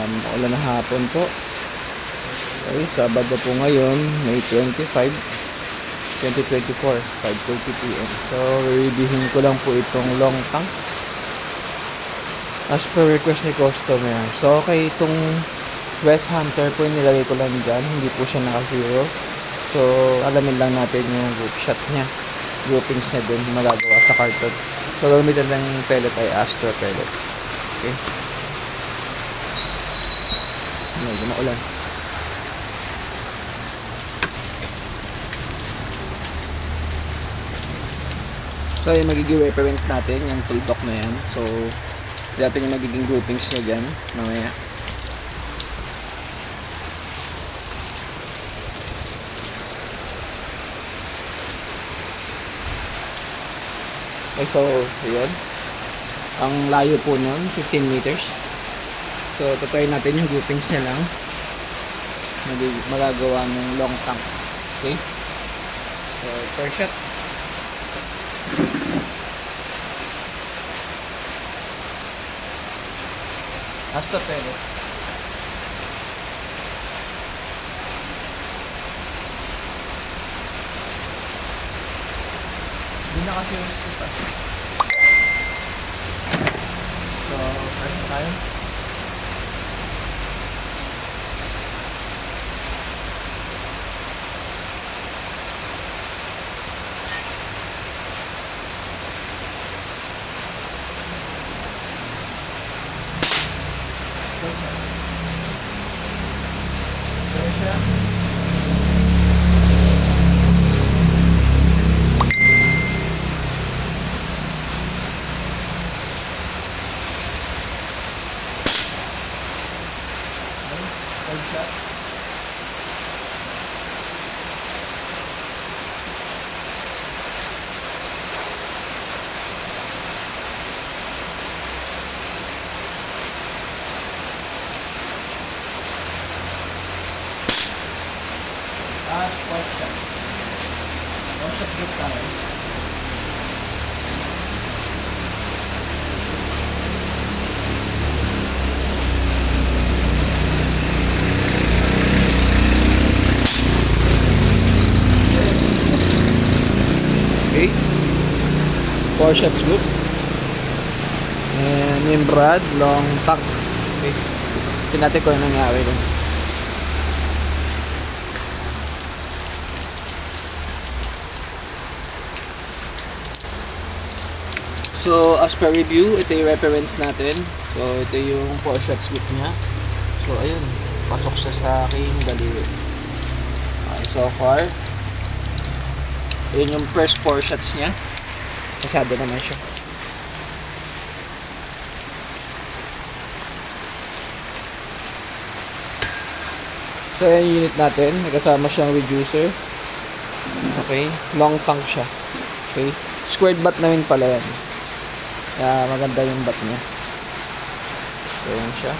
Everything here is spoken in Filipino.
Ulan na hapon po. Okay, Sabado po ngayon, May 25, 2024, 5:30 PM. So, reviewin ko lang po itong long tank as per request ni customer. So, okay, itong West Hunter po nilagay ko lang dyan. Hindi po siya naka-zero. So, alamin lang natin yung group shot niya. Groupings niya din magagawa sa carton. So, gamitan ng pellet ay Astro pellet. Okay. Medyo maulan. So, yung magiging reference natin, yung tuldok na yan. So, dati yung magiging groupings niya dyan, mamaya. Okay, so, yun. Ang layo po nun, 15 meters. So, tatayin natin yung groupings niya lang. Magagawa ng long tank. Okay? So, first shot. Hasta pellet. Hindi na kasi yung sipa. So, first na tayo. Workshop group tayo. Okay. 4 shots group. And yung Brad, long tank. Okay. Tingnan ko yung nangyari doon. So, as per review, ito yung reference natin. So, ito yung 4 shots group niya. So, ayun. Pasok siya sa aking daliri. Okay, so far. Ayun yung first 4 shots niya. Pasado naman siya. So, ayan yung unit natin. May kasama siyang reducer. Okay. Long tank siya. Okay. Squared butt na rin pala yan. Kaya maganda yung bat niya. So, yan siya.